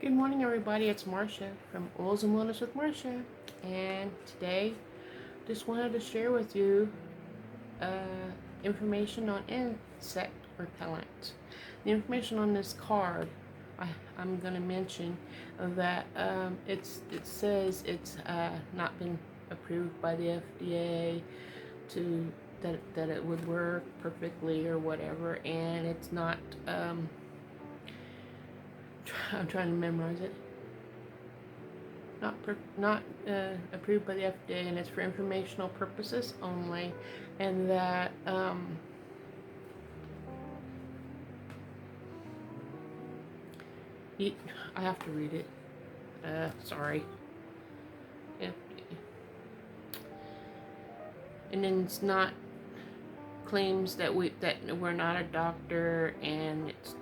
Good morning, everybody. It's Marcia from Oils and Wellness with Marcia, and today just wanted to share with you information on insect repellent. The information on this card, I'm going to mention that it says it's not been approved by the FDA to that it would work perfectly or whatever, and it's not. I'm trying to memorize it. Not approved by the FDA, and it's for informational purposes only, and that I have to read it. Sorry. And then it's not claims that we're not a doctor, and it's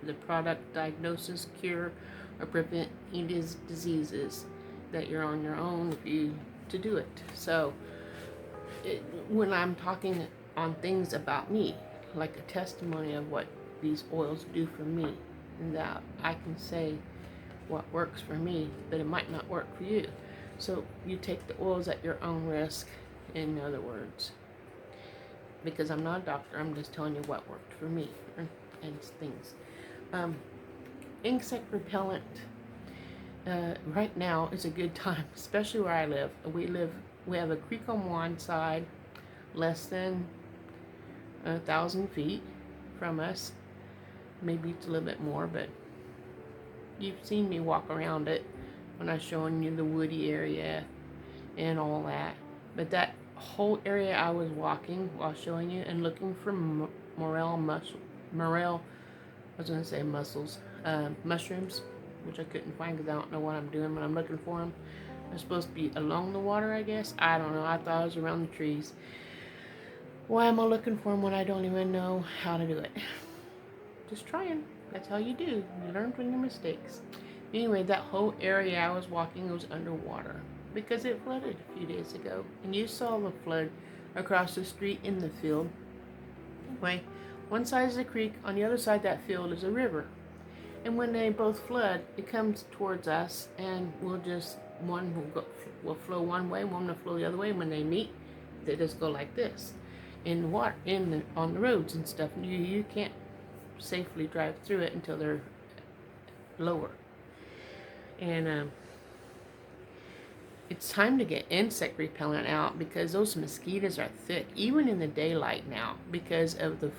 the product diagnosis, cure, or prevent any diseases, that you're on your own to do it. So when I'm talking on things about me, like a testimony of what these oils do for me, and that I can say what works for me, but it might not work for you. So you take the oils at your own risk, in other words. Because I'm not a doctor, I'm just telling you what worked for me and things. Insect repellent right now is a good time, especially where I live. We have a creek on one side, less than 1,000 feet from us. Maybe it's a little bit more, but you've seen me walk around it when I was showing you the woody area and all that. But that whole area I was walking while showing you and looking for mushrooms, which I couldn't find because I don't know what I'm doing when I'm looking for them. They're supposed to be along the water, I guess. I don't know. I thought it was around the trees. Why am I looking for them when I don't even know how to do it? Just trying. That's how you do. You learn from your mistakes. Anyway, that whole area I was walking was underwater because it flooded a few days ago. And you saw the flood across the street in the field. Anyway, one side is a creek, on the other side of that field is a river. And when they both flood, it comes towards us, and one will flow one way, one will flow the other way. When they meet, they just go like this in the water, on the roads and stuff. You can't safely drive through it until they're lower. And it's time to get insect repellent out because those mosquitoes are thick, even in the daylight now, because of the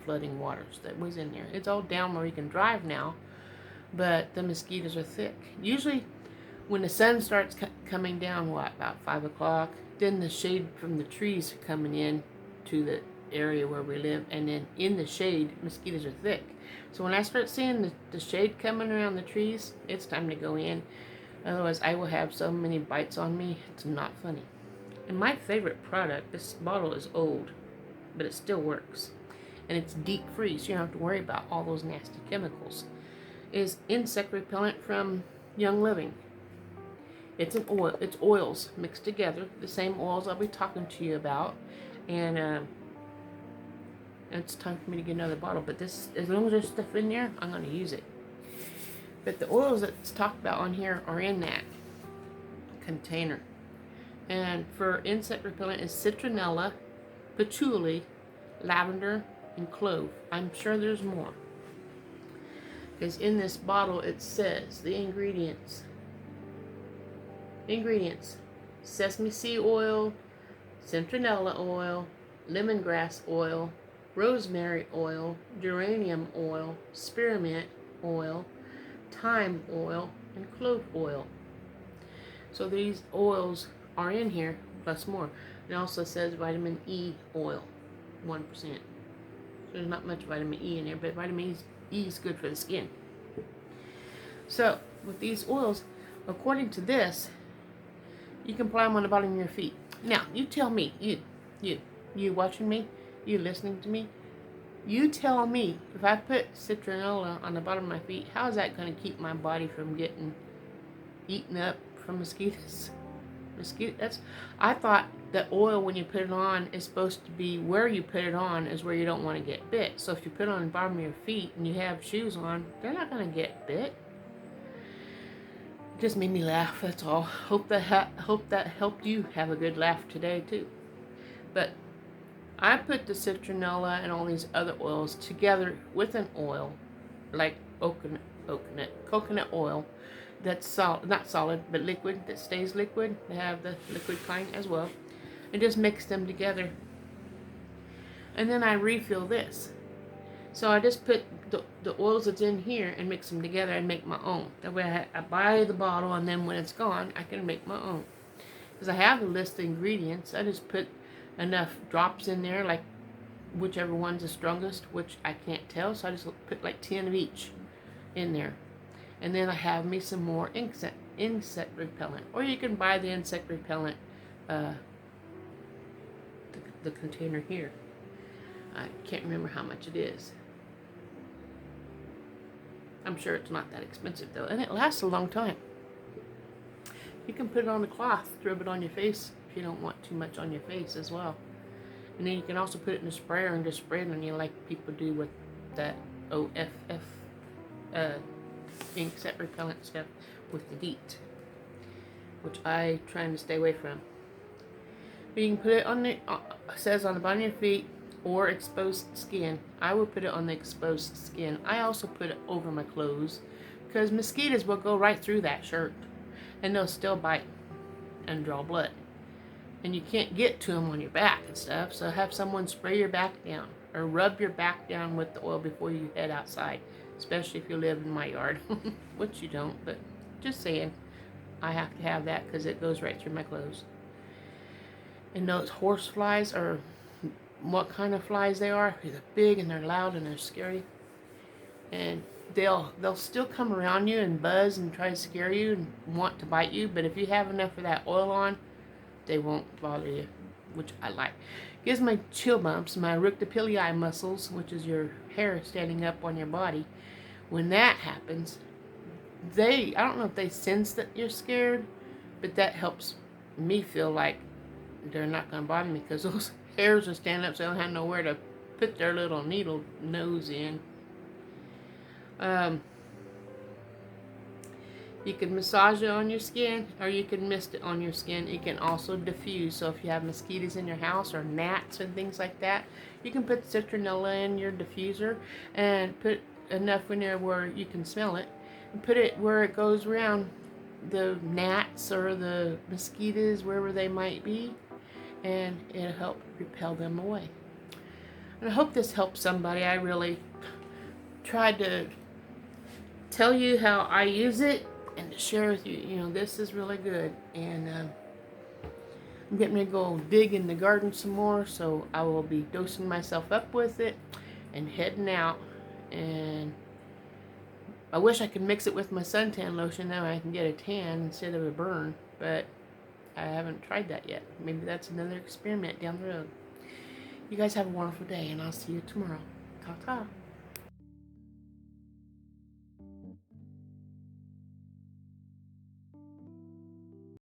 flooding waters that was in there. It's all down where you can drive now, but the mosquitoes are thick. Usually when the sun starts coming down, about 5 o'clock, then the shade from the trees are coming in to the area where we live, and then in the shade, mosquitoes are thick. So when I start seeing the shade coming around the trees, it's time to go in. Otherwise, I will have so many bites on me, it's not funny. And my favorite product, this bottle is old, but it still works. And it's deep freeze, so you don't have to worry about all those nasty chemicals, is insect repellent from Young Living. It's an oil. It's oils mixed together, the same oils I'll be talking to you about. And it's time for me to get another bottle. But this, as long as there's stuff in there, I'm going to use it. But the oils that's talked about on here are in that container. And for insect repellent is citronella, patchouli, lavender, and clove. I'm sure there's more. Because in this bottle it says the ingredients. Sesame seed oil, citronella oil, lemongrass oil, rosemary oil, geranium oil, spearmint oil, thyme oil, and clove oil. So these oils are in here, plus more. It also says vitamin E oil, 1%. So there's not much vitamin E in there, but vitamin E is good for the skin. So with these oils, according to this, you can apply them on the bottom of your feet. Now, you tell me, you watching me, you listening to me, you tell me, if I put citronella on the bottom of my feet, how is that going to keep my body from getting eaten up from mosquitoes? I thought the oil, when you put it on, is supposed to be where you put it on is where you don't want to get bit. So if you put it on the bottom of your feet and you have shoes on, they're not going to get bit. Just made me laugh, that's all. Hope that helped you have a good laugh today too. But I put the citronella and all these other oils together with an oil, like coconut oil, that's not solid, but liquid, that stays liquid. They have the liquid kind as well. And just mix them together. And then I refill this. So I just put the oils that's in here and mix them together and make my own. That way I buy the bottle, and then when it's gone, I can make my own. Because I have the list of ingredients. I just put enough drops in there, like whichever one's the strongest, which I can't tell. So I just put like 10 of each in there. And then I have me some more insect repellent. Or you can buy the insect repellent, the container here. I can't remember how much it is. I'm sure it's not that expensive though, and it lasts a long time. You can put it on a cloth, rub it on your face if you don't want too much on your face as well. And then you can also put it in a sprayer and just spray it on you like people do with that OFF insect repellent stuff with the DEET, which I trying to stay away from. But you can put it on the, says on the bottom of your feet, or exposed skin. I will put it on the exposed skin. I also put it over my clothes because mosquitoes will go right through that shirt and they'll still bite and draw blood. And you can't get to them on your back and stuff, so have someone spray your back down or rub your back down with the oil before you head outside, especially if you live in my yard, which you don't, but just saying, I have to have that because it goes right through my clothes. And those horse flies are what kind of flies they are. They're big and they're loud and they're scary. And they'll still come around you and buzz and try to scare you and want to bite you. But if you have enough of that oil on, they won't bother you, which I like. Gives my chill bumps, my rictopilii muscles, which is your hair standing up on your body. When that happens, I don't know if they sense that you're scared, but that helps me feel like they're not going to bother me because those hairs are standing up, so they don't have nowhere to put their little needle nose in. You can massage it on your skin, or you can mist it on your skin. It can also diffuse, so if you have mosquitoes in your house or gnats and things like that, you can put citronella in your diffuser and put enough in there where you can smell it, and put it where it goes around the gnats or the mosquitoes, wherever they might be, and it'll help repel them away. And I hope this helps somebody. I really tried to tell you how I use it and to share with you. You know, this is really good. And I'm getting ready to go dig in the garden some more, so I will be dosing myself up with it and heading out. And I wish I could mix it with my suntan lotion. Now I can get a tan instead of a burn, but I haven't tried that yet. Maybe that's another experiment down the road. You guys have a wonderful day, and I'll see you tomorrow. Ta-ta.